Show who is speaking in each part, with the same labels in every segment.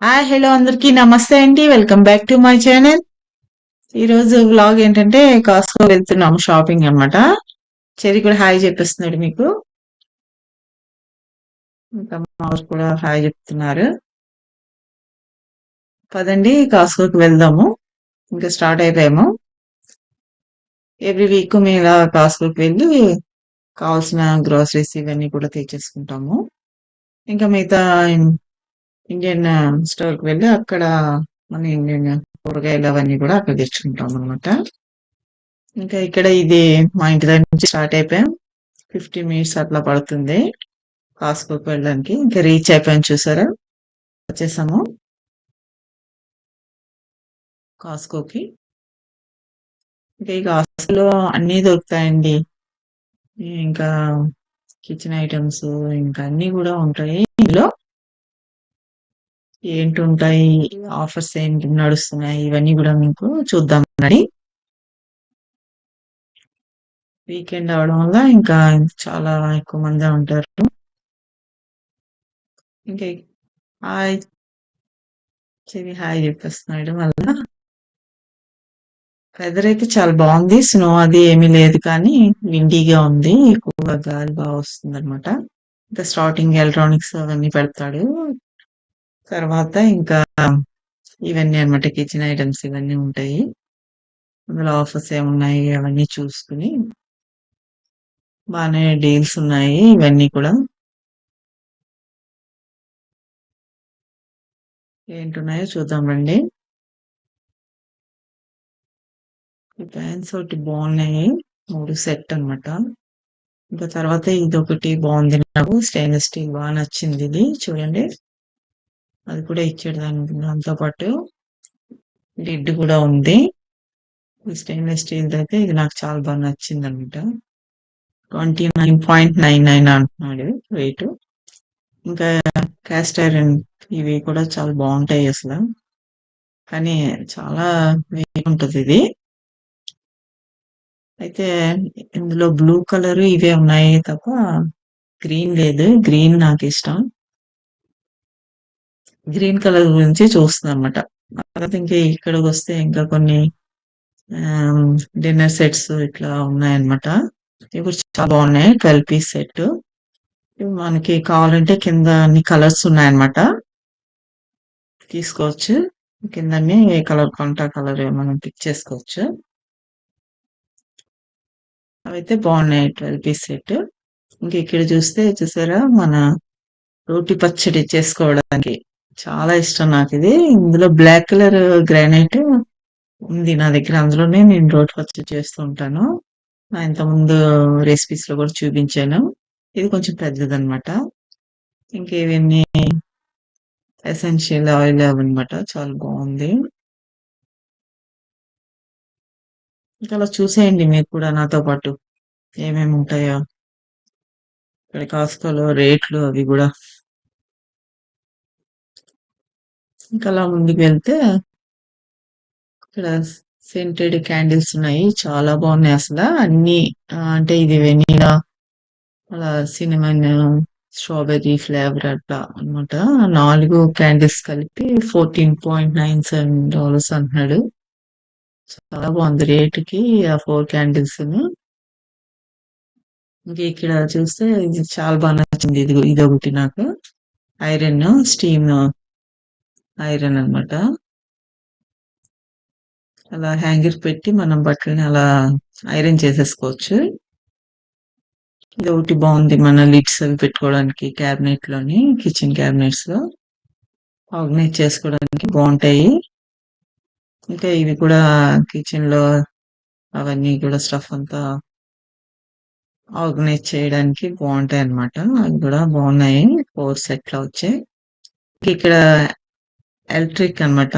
Speaker 1: Hi hello అందరికీ నమస్తే అండి. Welcome back to my channel. ఈరోజు వ్లాగ్ ఏంటంటే కాస్కో వెళ్తున్నాము షాపింగ్ అన్నమాట. చెరి కూడా హాయ్ చెప్పేస్తున్నాడు మీకు. ఇంకా మా వారు కూడా హాయ్ చెప్తున్నారు. పదండి కాస్కోకి వెళ్దాము. ఇంకా స్టార్ట్ అయిపోయాము. ఎవ్రీ వీక్ మేము ఇలా కాస్కోకి వెళ్ళి కావాల్సిన గ్రోసరీస్ ఇవన్నీ కూడా తెచ్చేసుకుంటాము. ఇంకా మిగతా ఇండియన్ స్టోర్కి వెళ్ళి అక్కడ మన ఇండియన్ కూరగాయలు అవన్నీ కూడా అక్కడ తెచ్చుకుంటాం అనమాట. ఇంకా ఇక్కడ ఇది మా ఇంటి దగ్గర నుంచి స్టార్ట్ అయిపోయాం. 15 మినిట్స్ అట్లా పడుతుంది కాస్కోకి వెళ్ళడానికి. ఇంకా రీచ్ అయిపోయాం చూసారా, వచ్చేసాము కాస్కోకి. ఇంకా ఈ కాస్కోలో అన్నీ దొరుకుతాయండి. ఇంకా కిచెన్ ఐటమ్స్ ఇంకా అన్నీ కూడా ఉంటాయి ఇందులో. ఏంటి ఉంటాయి, ఆఫర్స్ ఏంటి నడుస్తున్నాయి, ఇవన్నీ కూడా మీకు చూద్దాం అని. వీకెండ్ అవడం వల్ల ఇంకా చాలా ఎక్కువ మంది ఉంటారు. ఇంకా హాయ్ చెవి హాయ్ చెప్పేస్తున్నాడు మళ్ళా. వెదర్ అయితే చాలా బాగుంది. స్నో అది ఏమీ లేదు కానీ విండీగా ఉంది. ఎక్కువగా గాలి బాగా వస్తుంది అనమాట. ఇంకా స్టార్టింగ్ ఎలక్ట్రానిక్స్ అవన్నీ పెడతాడు. తర్వాత ఇంకా ఇవన్నీ అనమాట కిచెన్ ఐటమ్స్ ఇవన్నీ ఉంటాయి. అందులో ఆఫర్స్ ఏమున్నాయి అవన్నీ చూసుకుని బాగానే డీల్స్ ఉన్నాయి ఇవన్నీ కూడా. ఏంటున్నాయో చూద్దాం రండి. ఈ ప్యాన్స్ ఒకటి బాగున్నాయి, 3 సెట్ అన్నమాట. ఇంకా తర్వాత ఇదొకటి బాగుంది, నాకు స్టెయిన్లెస్ స్టీల్ బాగా నచ్చింది. ఇది చూడండి, అది కూడా ఇచ్చాడు దాంతో పాటు లిడ్ కూడా ఉంది. ఈ స్టెయిన్లెస్ స్టీల్ అయితే ఇది నాకు చాలా బాగా నచ్చింది అనమాట. 29.99 అంటున్నాడు వెయిట్. ఇంకా క్యాస్ట్ ఐరన్ ఇవి కూడా చాలా బాగుంటాయి అసలు, కానీ చాలా వెయిట్ ఉంటుంది ఇది. అయితే ఇందులో బ్లూ కలర్ ఇవే ఉన్నాయి తప్ప గ్రీన్ లేదు. గ్రీన్ నాకు ఇష్టం. గ్రీన్ కలర్ గురించి చూస్తుంది అనమాట. తర్వాత ఇంకా ఇక్కడికి వస్తే ఇంకా కొన్ని డిన్నర్ సెట్స్ ఇట్లా ఉన్నాయన్నమాట. ఇవి కూడా చాలా బాగున్నాయి. 12 పీస్ సెట్. మనకి కావాలంటే కింద అన్ని కలర్స్ ఉన్నాయన్నమాట, తీసుకోవచ్చు. కింద అన్ని ఏ కలర్ కొంటే ఆ కలర్ మనం పిక్ చేసుకోవచ్చు. అవైతే బాగున్నాయి 12 పీస్ సెట్. ఇంకా ఇక్కడ చూస్తే చూసారా, మన రోటి పచ్చడి చేసుకోవడానికి చాలా ఇష్టం నాకు ఇది. ఇందులో బ్లాక్ కలర్ గ్రానైట్ ఉంది నా దగ్గర, అందులోనే నేను రోటి పచ్చడి చేస్తూ ఉంటాను. ఇంత ముందు రెసిపీస్ లో కూడా చూపించాను. ఇది కొంచెం పెద్దదన్నమాట. ఇంకేవన్నీ ఎసెన్షియల్ ఆయిల్ అవన్నమాట, చాలా బాగుంది. ఇంకా అలా చూసేయండి మీరు కూడా నాతో పాటు ఏమేమి ఉంటాయో ఇక్కడ కాస్కోలో రేట్లు అవి కూడా. ఇంకా అలా ముందుకు వెళ్తే ఇక్కడ సెంటెడ్ క్యాండిల్స్ ఉన్నాయి, చాలా బాగున్నాయి అసలు అన్ని. అంటే ఇది వెనీలా, అలా సినిమన్, స్ట్రాబెర్రీ ఫ్లేవర్ అట్లా అనమాట. 4 క్యాండిల్స్ కలిపి $14.97 అంటున్నాడు. చాలా బాగుంది రేటుకి ఆ 4 క్యాండిల్స్. ఇంకా ఇక్కడ చూస్తే ఇది చాలా బాగా నచ్చింది. ఇది ఒకటి నాకు ఐరన్, స్టీమ్ ఐరన్ అన్నమాట. అలా హ్యాంగర్ పెట్టి మనం బట్టలని అలా ఐరన్ చేసేసుకోవచ్చు. ఇది ఒకటి బాగుంది, మన లిడ్స్ అవి పెట్టుకోవడానికి క్యాబినెట్ లోని, కిచెన్ క్యాబినెట్స్ లో ఆర్గనైజ్ చేసుకోవడానికి బాగుంటాయి. ఇంకా ఇవి కూడా కిచెన్ లో అవన్నీ కూడా స్టఫ్ అంతా ఆర్గనైజ్ చేయడానికి బాగుంటాయి అన్నమాట. అవి కూడా బాగున్నాయి. 4 సెట్ వచ్చాయి. ఇక్కడ ఎలక్ట్రిక్ అన్నమాట,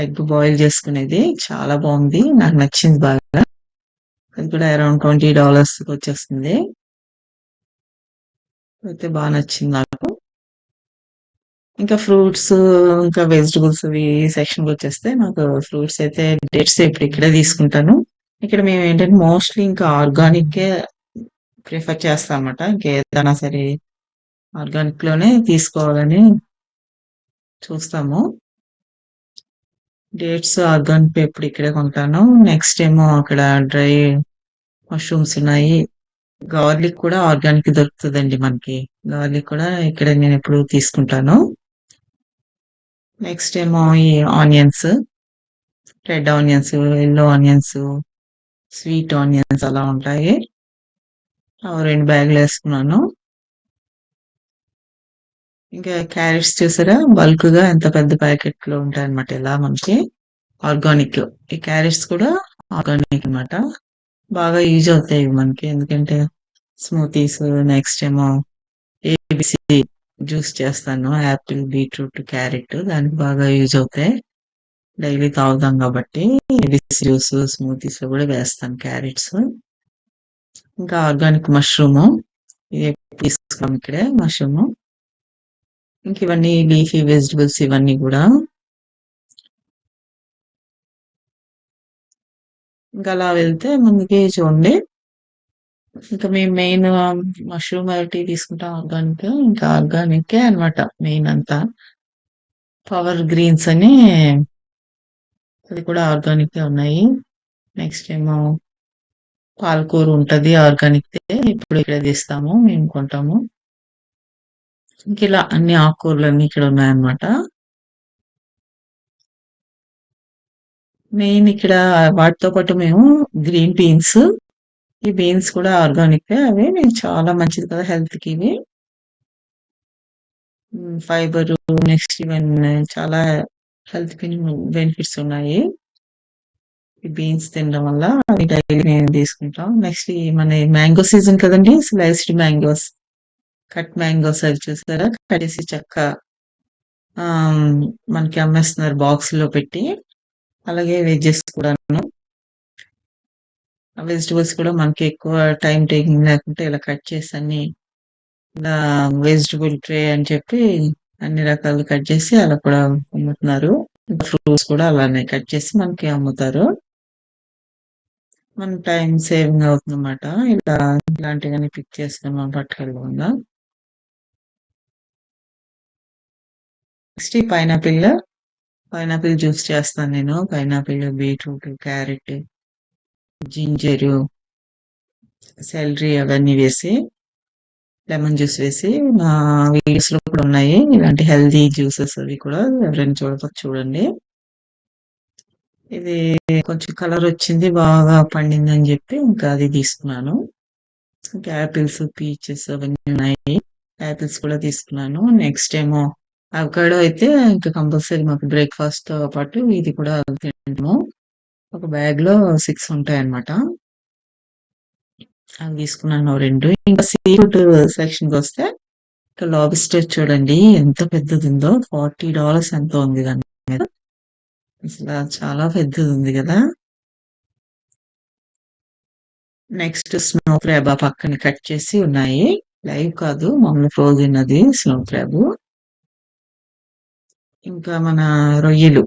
Speaker 1: ఎగ్ బాయిల్ చేసుకునేది చాలా బాగుంది, నాకు నచ్చింది బాగా. అది కూడా అరౌండ్ $20 వచ్చేస్తుంది. అయితే బాగా నచ్చింది నాకు. ఇంకా ఫ్రూట్స్ ఇంకా వెజిటబుల్స్ సెక్షన్ కి వచ్చేస్తే, నాకు ఫ్రూట్స్ అయితే డేట్స్ ఇప్పుడు ఇక్కడే తీసుకుంటాను. ఇక్కడ మేము ఏంటంటే మోస్ట్లీ ఇంకా ఆర్గానిక్ ప్రిఫర్ చేస్తాం అనమాట. ఇంకేదైనా సరే ఆర్గానిక్ లోనే తీసుకోవాలని చూస్తాము. డేట్స్, ఆర్గానిక్ ఎప్పుడు ఇక్కడే కొంటాను. నెక్స్ట్ ఏమో అక్కడ డ్రై మష్రూమ్స్ ఉన్నాయి. గార్లిక్ కూడా ఆర్గానిక్ దొరుకుతదండి మనకి. గార్లిక్ కూడా ఇక్కడే నేనెప్పుడు తీసుకుంటాను. నెక్స్ట్ ఏమో ఈ onions, red onions, yellow onions, sweet onions అలా ఉంటాయి. 2 బ్యాగులేసుకున్నాను. ఇంకా క్యారెట్స్ చూసారా? బల్క్‌గా ఎంత పెద్ద ప్యాకెట్‌లో ఉంటాయన్నమాట ఇలా మనకి. ఆర్గానిక్. ఈ క్యారెట్స్ కూడా ఆర్గానిక్ అన్నమాట. బాగా యూజ్ అవుతాయి ఇవి మనకి. ఎందుకంటే స్మూతీస్, నెక్స్ట్ ఏమో ఏబీసీ జ్యూస్ చేస్తాను. యాపిల్, బీట్రూట్, క్యారెట్ దానికి బాగా యూజ్ అవుతాయి. డైలీ తాగుతాం కాబట్టి ఏబీసీ జ్యూస్, స్మూతీస్‌లో కూడా వేస్తాను క్యారెట్స్. ఇంకా ఆర్గానిక్ మష్రూము. ఇది ఎప్పుడు తీసుకున్నాం ఇక్కడే మష్రూము. ఇంక ఇవన్నీ లీఫీ వెజిటబుల్స్ ఇవన్నీ కూడా. ఇంకా అలా వెళ్తే ముందుకి చూడండి. ఇంకా మేము మెయిన్ మష్రూమ్ వెరైటీ తీసుకుంటాం ఆర్గానిక్. ఇంకా ఆర్గానికే అన్నమాట మెయిన్ అంతా. పవర్ గ్రీన్స్ అని అది కూడా ఆర్గానికే ఉన్నాయి. నెక్స్ట్ ఏమో పాలకూర ఉంటది ఆర్గానిక్‌దే. ఇప్పుడు ఇక్కడ తీస్తాము. మేము కొంటాము. ఇంక ఇలా అన్ని ఆకుకూరలన్నీ ఇక్కడ ఉన్నాయన్నమాట. మెయిన్ ఇక్కడ వాటితో పాటు మేము గ్రీన్ బీన్స్, ఈ బీన్స్ కూడా ఆర్గానికే. అవి చాలా మంచిది కదా హెల్త్‌కి ఇవి. ఫైబరు నెక్స్ట్ ఈవెన్ చాలా హెల్త్ బెనిఫిట్స్ ఉన్నాయి. ఈ బీన్స్ తినడం వల్ల అవి డైలీ మేము తీసుకుంటాం. నెక్స్ట్ ఈ మన మ్యాంగో సీజన్ కదండీ! స్లైస్డ్ మ్యాంగోస్, కట్ మ్యాంగోస్ అవి చూసారా? కట్టేసి మనకి అమ్మేస్తున్నారు బాక్స్‌లో పెట్టి. అలాగే వెజ్జెస్ కూడాను. వెజిటబుల్స్ కూడా మనకి ఎక్కువ టైమ్ టేకింగ్ లేకుంటే ఇలా కట్ చేసి అన్ని ఇలా వెజిటబుల్ ట్రే అని చెప్పి అన్ని రకాలు కట్ చేసి అలా కూడా అమ్ముతున్నారు. ఇంకా ఫ్రూట్స్ కూడా అలానే కట్ చేసి మనకి అమ్ముతారు. మన టైమ్ సేవింగ్ అవుతుందన్నమాట. ఇలా ఇలాంటివన్నీ పిక్ చేసుకొని మనం పట్టుకెళ్ళకుండా. నెక్స్ట్ ఈ పైనాపిల్ జ్యూస్ చేస్తాను నేను. Pineapple, beetroot, carrot, ginger, salary అవన్నీ వేసి లెమన్ జ్యూస్ వేసి నా వీడియోస్‌లో కూడా ఉన్నాయి. ఇలాంటి హెల్తీ జ్యూసెస్ అవి కూడా ఎవరైనా చూడకపోతే చూడండి. ఇది కొంచెం కలర్ వచ్చింది. బాగా పండిందని జెప్పి ఇంకా అది తీసుకున్నాను. ఇంకా యాపిల్స్, పీచెస్ అవన్నీ ఉన్నాయి. యాపిల్స్ కూడా తీసుకున్నాను. నెక్స్ట్ ఏమో అవకాడో అయితే ఇంకా కంపల్సరీ మాకు బ్రేక్‌ఫాస్ట్‌తో పాటు ఇది కూడా తింటాము. ఒక బ్యాగ్‌లో 6 ఉంటాయన్నమాట. అవి తీసుకున్నాను 2. ఇంకా సీ ఫుడ్ సెక్షన్‌కొస్తే ఇక లాబ్స్టర్ చూడండి ఎంత పెద్దదుందో. $40 ఎంతో ఉంది దాని మీద. అసల చాలా పెద్దదుంది గదా! నెక్స్ట్ స్నో క్రాబ్ ఆ పక్కన కట్ చేసి ఉన్నాయి. లైవ్ కాదు మామూలు ఫ్రోజన్ అది స్నో క్రాబు. ఇంకా మన రొయ్యలు,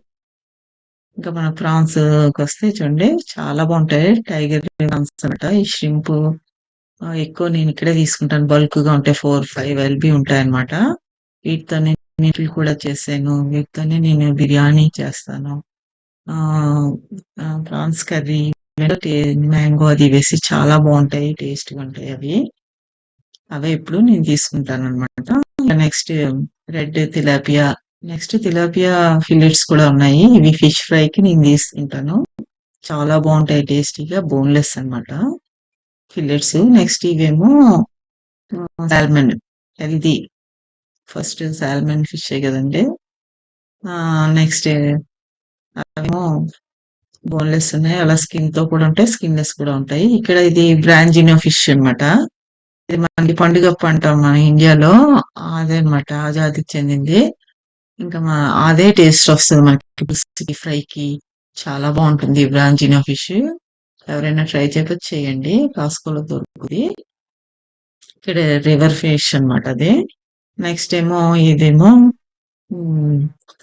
Speaker 1: ఇంకా మన ప్రాన్స్‌కొస్తే చూడండి చాలా బావుంటాయి. టైగర్ ప్రాన్స్ అనమాట. ఈ షింపు ఎక్కువ నేను ఇక్కడే తీసుకుంటాను. బల్క్‌గా ఉంటాయి. 4, 5 ఎల్‌బీ ఉంటాయన్నమాట. వీటితోనే మీల్ కూడా చేశాను. వీటితోనే నేను బిర్యానీ చేస్తాను. ఆహ్, ప్రాన్స్ కర్రీ మ్యాంగో అది వేసి చాలా బావుంటాయి. టేస్ట్‌గా ఉంటాయి అవి. అవే ఇప్పుడు నేను తీసుకుంటాననమాట. Next red tilapia, next tilapia fillets కూడా ఉన్నాయి. ఇవి ఫిష్ ఫ్రైకి నేను తీసుకుంటాను. చాలా బావుంటాయి టేస్టీగా బోన్‌లెస్ అనమాట ఫిల్లెట్స్. నెక్స్ట్ ఇవేమో సాల్మన్ హెల్తీ. ఫస్ట్ సాల్మన్ ఫిషే గదండీ! నెక్స్ట్ అవేమో బోన్‌లెస్ ఉన్నాయి. అలా స్కిన్‌తో కూడా ఉంటాయి. స్కిన్‌లెస్ కూడా ఉంటాయి. ఇక్కడ ఇది బ్రాంజినో ఫిష్ అన్నమాట. ఇది మనకి పండుగప్ప అంటాం మన ఇండియాలో. అదే అన్నమాట. ఆ జాతికి చెందింది. ఇంకా అదే టేస్ట్ వస్తది మనకి పులుసుకి, ఫ్రైకి చాలా బావుంటుంది బ్రాంజినో ఫిష్. ఎవరైనా ట్రై చేయకపోతే చేయండి. కాస్కోలో దొరుకుతది. ఇక్కడ రివర్ ఫిష్ అన్నమాట అది. నెక్స్ట్ ఏమో ఇదేమో హ్మ్.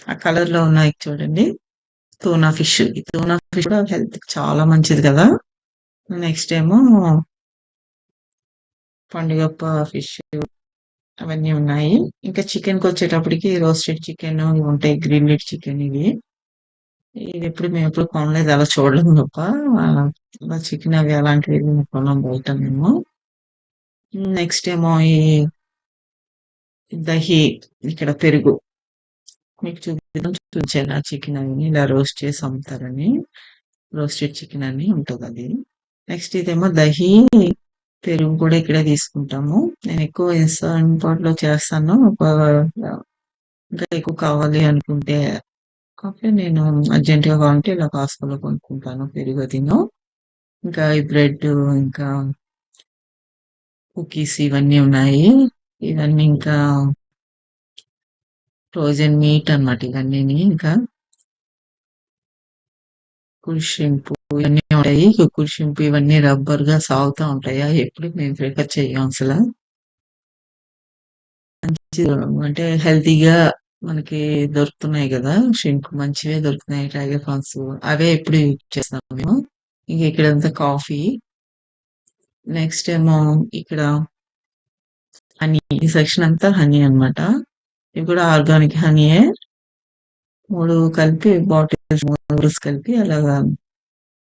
Speaker 1: ఆ కలర్‌లో ఉన్నాయి చూడండి. Tuna fish. ఈ టూనా ఫిష్ కూడా హెల్త్‌కి చాలా మంచిది కదా! నెక్స్ట్ ఏమో పండుగప్ప ఫిష్. అవన్నీ ఉన్నాయి. ఇంకా చికెన్‌కొచ్చేటప్పటికి రోస్టెడ్ చికెను ఇవుంటాయి. గ్రిల్లెడ్ చికెన్ ఇవి. మేమెప్పుడు కొనలేదు. అలా చూడడం తప్ప. అలా చికెన్ అవి అలాంటివి కొనం బయట మేము. నెక్స్ట్ ఏమో ఈ దహి ఇక్కడ పెరుగు. మీకు చూపించాను ఆ చికెన్ అని ఇలా రోస్ట్ చేసి అమ్ముతారని. రోస్టెడ్ చికెన్ అని ఉంటదది. నెక్స్ట్ ఇదేమో దహి, పెరుగు కూడా ఇక్కడే తీసుకుంటాము. నేను ఎక్కువ ఇన్‌స్టాంట్ పాట్‌లో చేస్తాను. ఇంకా ఎక్కువ కావాలి అనుకుంటే నేను అర్జెంట్‌గా కావాలంటే ఇలా కాస్కోలో కొనుక్కుంటాను పెరుగు అదీను. ఇంకా ఈ బ్రెడ్ ఇంకా కుకీస్ ఇవన్నీ ఉన్నాయి. ఇవన్నీ ఇంకా ఫ్రోజెన్ మీట్ అన్నమాట ఇవన్నీని. ఇంకా కుల్ షింప్ ఇవన్నీ ఉంటాయి. కుల్ షింప్ ఇవన్నీ రబ్బర్‌గా సాగుతా ఉంటాయి. అయి ఎప్పుడు మేము ప్రిఫర్ చెయ్యం అసల. అంటే హెల్తీగా మనకి దొరుకుతున్నాయి గదా! షింప్ మంచివే దొరుకుతున్నాయి. టైగర్ ప్రాన్స్ అవే ఎప్పుడు యూజ్ చేస్తాం మేము. ఇంక ఇక్కడంతా కాఫీ. నెక్స్ట్ ఏమో ఇక్కడ హనీ. ఈ సెక్షన్ అంతా హనీ అన్నమాట. ఇవి కూడా ఆర్గానిక్ హనీయే. 3 కలిపి బాటిల్స్ 3 బాటిల్స్ కలిపి అలాగా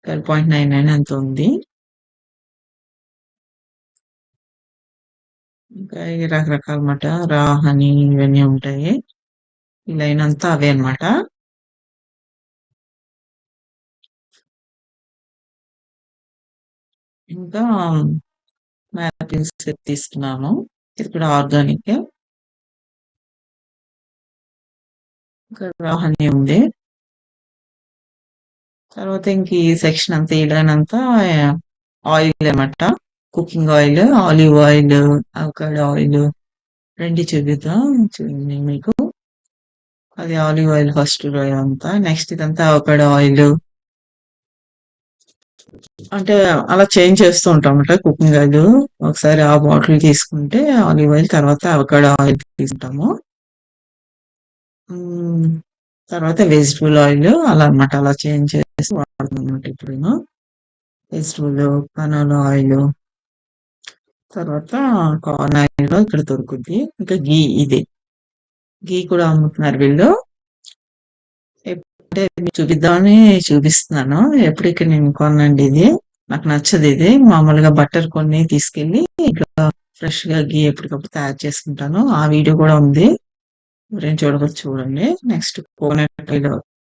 Speaker 1: 12.99 ఎంతో ఉంది. ఇంకా ఈ రకరకాలమాట రా హనీ ఇవన్నీ ఉంటాయి. ఈ లైన్ అంతా అవే అన్నమాట. ఇంకా మ్యాపిల్స్ తీసుకున్నాను. ఇది కూడా ఆర్గానికే. ఇంకా రా హనీ ఉంది. తర్వాత ఇంక ఈ సెక్షన్ అంతా ఈ లైన్ అంతా ఆయిల్ అన్నమాట. Cooking oil, olive oil, avocado oil 2 చూపిద్దా చూడండి మీకు. అది ఆలివ్ ఆయిల్ ఫస్ట్ రో అంతా. నెక్స్ట్ ఇదంతా అవకాడో ఆయిల్. అంటే అలా చేంజ్ చేస్తూ ఉంటామన్నమాట కుకింగ్ ఆయిల్. ఒకసారి ఆ బాటిల్ తీసుకుంటే ఆలివ్ ఆయిల్, తర్వాత అవకాడో ఆయిల్ తీసుకుంటాము. హ్మ్. తర్వాత వెజిటబుల్ ఆయిల్ అలా అన్నమాట. అలా చేంజ్ చేసి వాడుతున్నామన్నమాట ఇప్పుడేమో. వెజిటబుల్, కనోలా ఆయిల్, తర్వాత కార్న్ ఆయిల్ ఇక్కడ దొరుకుద్ది. ఇంకా ఘీ ఇది. ఘీ కూడా అమ్ముతున్నారు వీళ్ళు. అంటే మీకు చూపిద్దామని చూపిస్తున్నాను. ఎప్పుడు ఇక్కడ నేను కొననండి ఇది. నాకు నచ్చదు ఇది. మామూలుగా బట్టర్ కొన్ని తీసుకెళ్ళి ఇట్లా ఫ్రెష్‌గా ఘీ ఎప్పటికప్పుడు తయారు చేసుకుంటాను. ఆ వీడియో కూడా ఉంది. ఎవరైనా చూడకపోతే చూడండి. నెక్స్ట్ కోకోనట్ ఆయిల్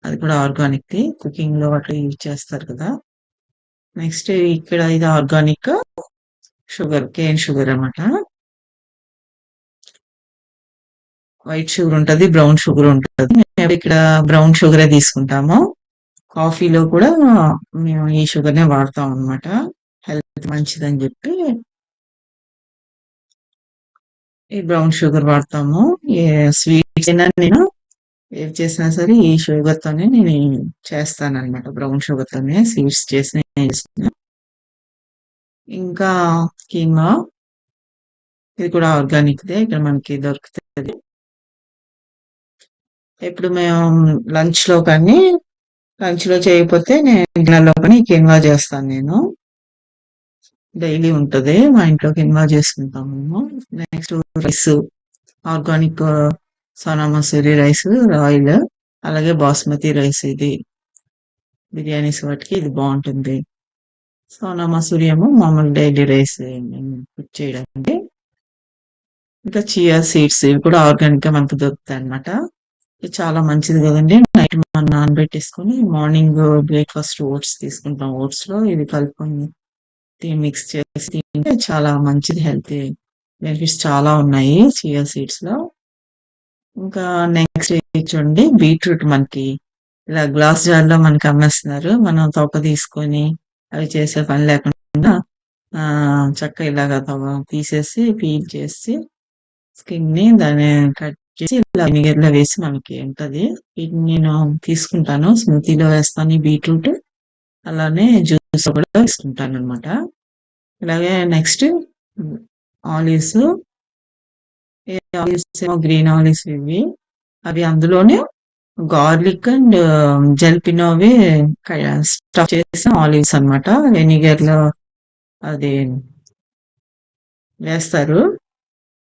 Speaker 1: అది కూడా ఆర్గానిక్‌ది. కుకింగ్‌లో అట్లా యూజ్ చేస్తారు కదా! నెక్స్ట్ ఇక్కడ ఇది ఆర్గానిక్ షుగర్, కేన్ షుగర్ అన్నమాట. వైట్ షుగర్ ఉంటది. బ్రౌన్ షుగర్ ఉంటది. మేము ఇక్కడ బ్రౌన్ షుగరే తీసుకుంటాము. కాఫీలో కూడా మేము ఈ షుగర్‌నే వాడతాం అన్నమాట. హెల్త్ మంచిదని జెప్పి ఈ బ్రౌన్ షుగర్ వాడతాము. ఏ స్వీట్స్ అయినా నేను ఏది చేసినా సరే ఈ షుగర్‌తోనే నేను చేస్తానన్నమాట. బ్రౌన్ షుగర్‌తోనే స్వీట్స్ చేసినయి చేస్తున్నా. ఇంకా కీమా ఇది కూడా ఆర్గానిక్‌దే. ఇక్కడ మనకి దొరుకుతది. ఇప్పుడు మేము లంచ్‌లో కానీ లంచ్‌లో చేయకపోతే నేను డిన్నర్‌లో కానీ కీన్వా చేస్తాను నేను. డైలీ ఉంటది. మా ఇంట్లో కీన్వా చేసుకుంటాం మేము. Next rice organic Sona Masoori rice oil అలాగే బాస్మతి రైస్ ఇది బిర్యానీస్ వాటికి ఇది బాగుంటుంది. సోనా మసూరి ఏమో మామూలు డైలీ రైస్ కుక్ చేయడానికి. ఇంకా చియా సీడ్స్ ఇవి కూడా ఆర్గానిక్ గా మనకు దొరుకుతాయి అన్నమాట. ఇది చాలా మంచిది కదండి. నైట్ మనం నానబెట్టేసుకొని మార్నింగ్ బ్రేక్ఫాస్ట్ ఓట్స్ తీసుకుంటాం. ఓట్స్ లో ఇది కలుపుకొని మిక్స్ చేసి తింటే చాలా మంచిది. హెల్త్ బెనిఫిట్స్ చాలా ఉన్నాయి చియా సీడ్స్ లో. ఇంకా నెక్స్ట్ చూడండి బీట్రూట్ మనకి ఇలా గ్లాస్ జార్ లో మనకి అమ్మేస్తున్నారు. మనం తొక్క తీసుకొని అవి చేసే పని లేకుండా చక్కగా ఇలాగ తీసేసి పీల్ చేసి స్కిన్ ని దాన్ని కట్ చేసి ఇలా వినిగర్ లో వేసి మనకి ఉంటది. వీటిని నేను తీసుకుంటాను. స్మూతీలో వేస్తాను ఈ బీట్రూట్. అలానే జ్యూస్ కూడా తీసుకుంటాను అనమాట. ఇలాగే నెక్స్ట్ ఆలివ్స్ ఆలివ్స్ ఏమో గ్రీన్ ఆలివ్స్ ఇవి అవి అందులోనే గార్లిక్ అండ్ జల్పినోవి స్టఫ్ చేసిన ఆలివ్స్ అన్నమాట. వెనిగర్ లో అది వేస్తారు.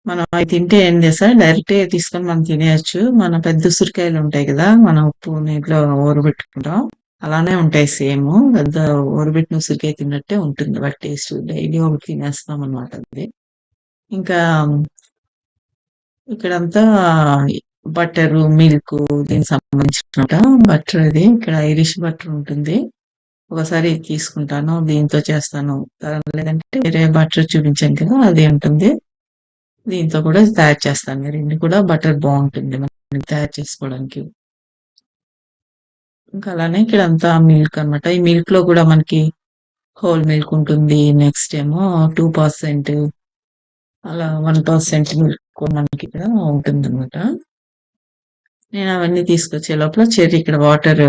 Speaker 1: మనం అవి తింటే ఏం చేస్తా డైరెక్టే తీసుకొని మనం తినేయొచ్చు. మన పెద్ద ఉసిరికాయలు ఉంటాయి కదా! మనం ఉప్పు నీటిలో ఊరబెట్టుకుంటాం. అలానే ఉంటాయి సేము. పెద్ద ఊరబెట్టిన ఉసిరికాయ తిన్నట్టే ఉంటుంది వాటి టేస్ట్. డైలీ ఒకటి తినేస్తామనమాట అది. ఇంకా ఇక్కడంతా బటరు, మిల్కు దీనికి సంబంధించినమాట. బటర్ ఇది. ఇక్కడ ఐరిష్ బటర్ ఉంటుంది. ఒకసారి ఇది తీసుకుంటాను. దీంతో చేస్తాను. లేదంటే వేరే బటర్ చూపించాను కదా! అది ఉంటుంది. దీంతో కూడా తయారు చేస్తాను. ఈ 2 కూడా బటర్ బావుంటుంది మనకి తయారు చేసుకోవడానికి. ఇంకా అలానే ఇక్కడంతా మిల్క్ అన్నమాట. ఈ మిల్క్‌లో కూడా మనకి హోల్ మిల్క్ ఉంటుంది. నెక్స్ట్ ఏమో 2% అలా 1% మిల్క్ కూడా మనకి ఇక్కడ ఉంటుందన్నమాట. నేను అవన్నీ తీసుకొచ్చే లోపల చెర్రీ ఇక్కడ water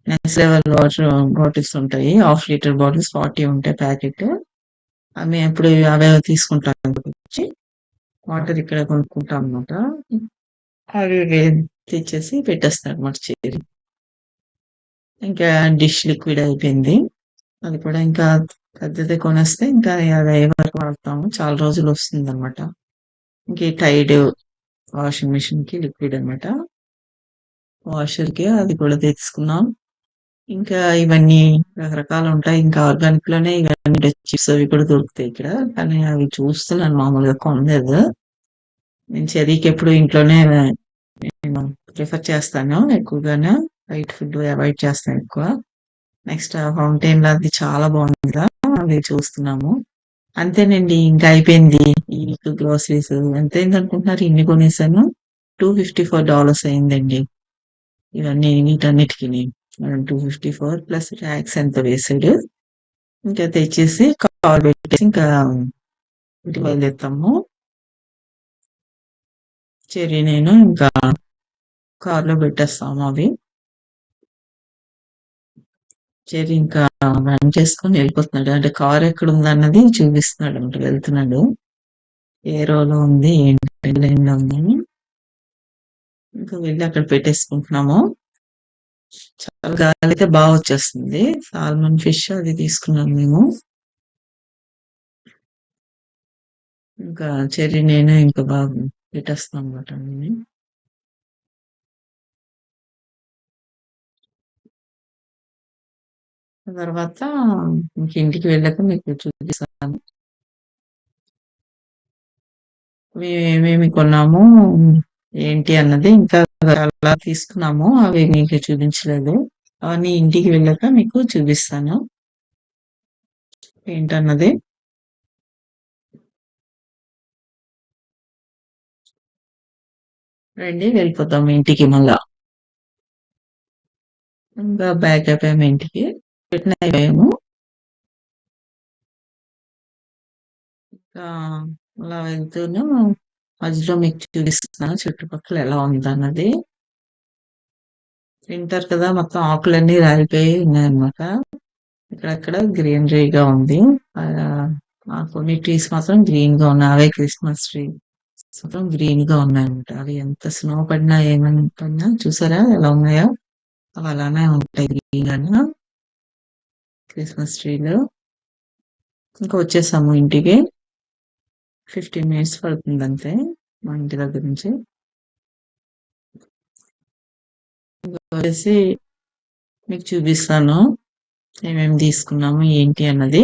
Speaker 1: next level water bottles ఉంటాయి. హాఫ్ లీటర్ బాటిల్స్ 40 ఉంటాయి ప్యాకెట్. అవి ఎప్పుడు అవే తీసుకుంటాను వచ్చి. వాటర్ ఇక్కడ కొనుక్కుంటాం అన్నమాట. అవి తెచ్చేసి పెట్టేస్తానన్నమాట చెర్రీ. ఇంకా డిష్ లిక్విడ్ అయిపోయింది. అది కూడా ఇంకా పెద్దది కొనేస్తే ఇంకా అది అయ్యే వరకు వాడతాము. చాలా రోజులు వస్తుందన్నమాట. ఇంక ఈ టైడ్ వాషింగ్ మిషన్‌కి లిక్విడ్ అన్నమాట. వాషర్‌కి అది కూడా తెచ్చుకున్నాం. ఇంకా ఇవన్నీ రకరకాలుంటాయి. ఇంకా ఆర్గానిక్‌లోనే ఇవన్నీ చిప్స్ అవి కూడా దొరుకుతాయి ఇక్కడ. కానీ అవి చూస్తున్నాను మామూలుగా కొనలేదు. నేను చెర్రీకి ఎప్పుడు ఇంట్లోనే నేను ప్రిఫర్ చేస్తాను ఎక్కువగాను. బయట ఫుడ్ అవాయిడ్ చేస్తాను ఎక్కువ. నెక్స్ట్ ఫౌంటైన్‌లో అది చాలా బాగుంది కదా! అది చూస్తున్నాము. అంతేనండి. ఇంకా అయిపోయింది. ఈ వీక్ గ్రోసరీస్ ఎంతయిందనుకుంటున్నారు? ఇన్ని కొనేసాను. $254 అయిందండి. ఇవన్నీ వీటన్నిటికిని. 254 ప్లస్ టాక్స్ ఎంతో వేసాడు. ఇంకా తెచ్చేసి కార్ పెట్టేసి ఇంకా ఇంటికి బయలుదేరుతాము. చెర్రీ నేను ఇంకా కార్‌లో పెట్టేస్తాము అవి. చెర్రీ ఇంకా రన్ చేసుకొని వెళ్ళిపోతున్నాడు. అంటే కార్ ఎక్కడుందన్నది చూపిస్తున్నాడన్నమాట వెళ్తున్నాడు. ఏ రోలో ఉంది, ఏంటి లైన్‌లో ఉందని. ఇంకా వెళ్ళి అక్కడ పెట్టేసుకుంటున్నాము. చాలా గాలైతే వచ్చేస్తుంది. సాల్మన్ ఫిష్ అది తీసుకున్నాం మేము. ఇంకా చెర్రీ నేను ఇంకా పెట్టేస్తాం అన్నమాట అన్నీ. తర్వాత ఇంక ఇంటికి వెళ్ళాక మీకు చూపిస్తాను. మేమేమేమి కొన్నాము, ఏంటి అన్నది ఇంకా చాలా తీసుకున్నాము. అవి మీకు చూపించలేదు. అవన్నీ ఇంటికి వెళ్ళాక మీకు చూపిస్తాను. ఏంటన్నది. రండి వెళ్ళిపోతాం ఇంటికి మళ్ళా. ఇంకా బ్యాక్ అయిపోయాము ఇంటికి. రిటర్న్ అయిపోయాము. అలా వెళ్తూను మధ్యలో మీకు చూపిస్తున్నాను చుట్టుపక్కల ఎలా ఉందన్నది. వింటర్ కదా! మొత్తం ఆకులన్నీ రాలిపోయి ఉన్నాయన్నమాట. ఇక్కడక్కడ గ్రీనరీగా ఉంది. కొన్ని ట్రీస్ మాత్రం గ్రీన్‌గా ఉన్నాయి. అవే క్రిస్మస్ ట్రీ మొత్తం గ్రీన్‌గా ఉన్నాయన్నమాట. అవి ఎంత స్నో పడినా ఏమని పడినా చూసారా ఎలా ఉన్నాయో? అవి అలానే ఉంటాయి గ్రీన్‌గాను. క్రిస్మస్ ట్రీలు. ఇంకా వచ్చేసాము ఇంటికి. 15 మినిట్స్ పడుతుందంతే మా ఇంటి దగ్గర నుంచి. వచ్చేసి మీకు చూపిస్తాను. ఏమేమి తీసుకున్నాము ఏంటి అన్నది.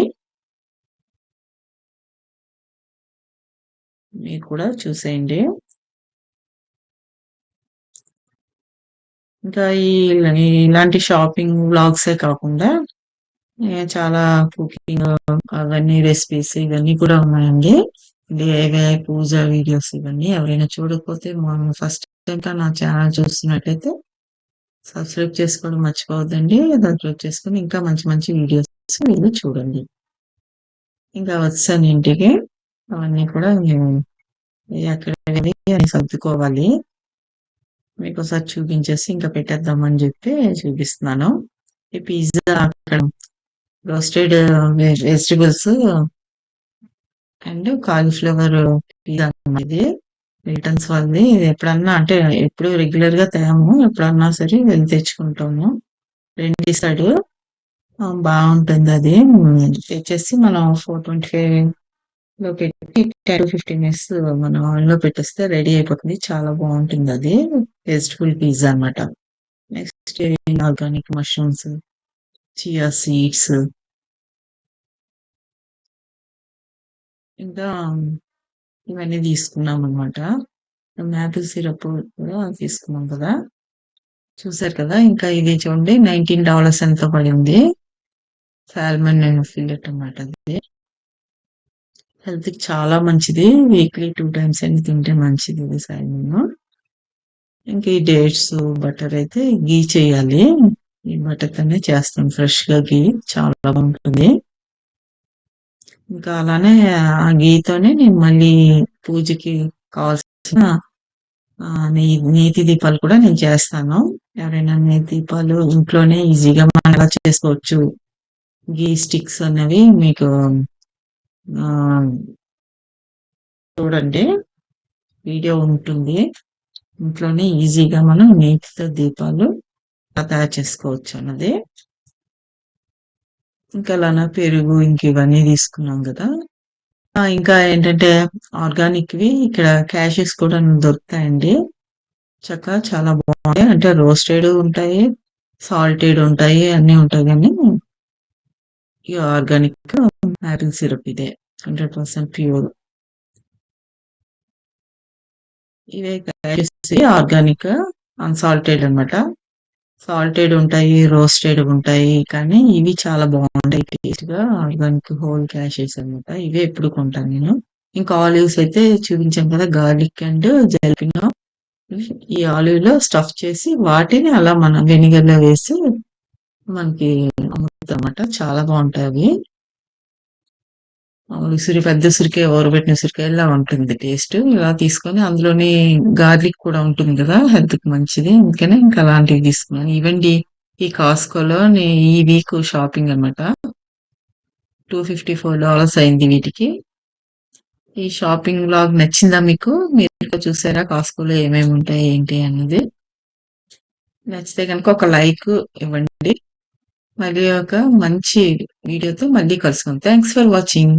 Speaker 1: మీరు కూడా చూసేయండి. ఇంకా ఇలాంటి షాపింగ్ వ్లాగ్సే కాకుండా చాలా కుకింగ్ అవన్నీ రెసిపీస్ ఇవన్నీ కూడా ఉన్నాయండి. DIY పూజ వీడియోస్ ఇవన్నీ ఎవరైనా చూడకపోతే ఫస్ట్ టైం నా ఛానల్ చూస్తున్నట్టయితే సబ్స్క్రైబ్ చేసుకోవడం మర్చిపోవద్దండి. సబ్స్క్రైబ్ చేసుకొని ఇంకా మంచి మంచి వీడియోస్ మీరు చూడండి. ఇంకా వచ్చాను ఇంటికి. అవన్నీ కూడా మేము ఎక్కడ వెళ్ళి అని సర్దుకోవాలి. మీకోసారి చూపించేసి ఇంకా పెట్టేద్దామని చెప్పి చూపిస్తున్నాను. ఈ పిజ్జా అక్కడ roasted vegetables and cauliflower pizza ఇది మిల్టన్స్ వాళ్ళది. ఎప్పుడన్నా అంటే ఎప్పుడు రెగ్యులర్ గా తేము. ఎప్పుడన్నా సరే వెళ్ళి తెచ్చుకుంటాము. రెండిస్తాడు. బాగుంటుంది అది. తెచ్చేసి మనం 425 లో పెట్టి 10-15 మినిట్స్ మనం ఆయిల్‌లో పెట్టేస్తే రెడీ అయిపోతుంది. చాలా బావుంటుందది. వెజిటబుల్ పిజ్జా అన్నమాట. Next organic mushrooms, chia seeds ఇంకా ఇవన్నీ తీసుకున్నామన్నమాట. మ్యాపిల్ సిరప్ కూడా తీసుకున్నాం కదా! చూసారు కదా! ఇంకా ఇది చూడండి $19 ఎంతో పడింది. సాల్మన్ ఫిల్లెట్ అన్నమాట అది. హెల్త్‌కి చాలా మంచిది. వీక్లీ 2 టైమ్స్ అయినా తింటే మంచిది ఇది సాల్మన్. ఇంకా ఈ డేట్స్, బటర్ అయితే ఘీ చేయాలి. ఈ బటర్‌తోనే చేస్తాం ఫ్రెష్‌గా ఘీ చాలా బావుంటుంది. ఇంకా అలానే ఆ ఘీతోనే నేను మళ్ళీ పూజకి కావాల్సిన నేతి దీపాలు కూడా నేను చేస్తాను. ఎవరైనా నేతి దీపాలు ఇంట్లోనే ఈజీగా మనం ఎలా చేసుకోవచ్చు. ఘీ స్టిక్స్ అనేవి మీకు ఆహ్, చూడండి వీడియో ఉంటుంది. ఇంట్లోనే ఈజీగా మనం నేతితో దీపాలు ఎలా తయారు చేసుకోవచ్చు అన్నది. ఇంకా అలానే పెరుగు ఇంక ఇవన్నీ తీసుకున్నాం గదా! ఇంకా ఏంటంటే ఆర్గానిక్‌వి ఇక్కడ క్యాషియ్స్ కూడా దొరుకుతాయండి. చక్కగా చాలా బావుంటాయి. అంటే రోస్టెడ్ ఉంటాయి, సాల్టెడ్ ఉంటాయి అన్నీ ఉంటాయి గానీ, ఈ ఆర్గానిక్ మ్యాపిల్ సిరప్ ఇదే 100% ప్యూర్. ఇవే క్యాషియ్స్ ఆర్గానిక్, అన్‌సాల్టెడ్ అన్నమాట. సాల్టెడ్ ఉంటాయి, రోస్టెడ్ ఉంటాయి. కానీ ఇవి చాలా బావుంటాయి టేస్ట్‌గా ఆర్గానిక్ హోల్ క్యాషియ్స్ అన్నమాట. ఇవే ఎప్పుడు కొంటాను నేను. ఇంకా ఆలివ్స్ అయితే చూపించాను కదా! గార్లిక్ అండ్ జలపీనో ఈ ఆలివ్‌లో స్టఫ్ చేసి వాటిని అలా మనం వెనిగర్‌లో వేసి మనకి అమ్ముతారన్నమాట. చాలా బావుంటాయవి. పెద్ద ఉసిరికాయ, ఊరబెట్టిన ఉసిరికాయలా ఉంటుంది టేస్ట్. ఇలా తీసుకొని అందులోని గార్లిక్ కూడా ఉంటుంది గదా! హెల్త్‌కి మంచిది. అందుకనే ఇంకా అలాంటివి తీసుకున్నాను. ఇవండి ఈ కాస్కోలో ఈ వీక్ షాపింగ్ అన్నమాట. $254 అయింది వీటికి. ఈ షాపింగ్ వ్లాగ్ నచ్చిందా మీకు? మీరు కూడా చూసారా కాస్కోలో ఏమేమి ఉంటాయి ఏంటి అన్నది? నచ్చితే గనుక ఒక లైక్ ఇవ్వండి. మళ్ళీ ఒక మంచి వీడియోతో మళ్ళీ కలుసుకుందాం. Thanks for watching.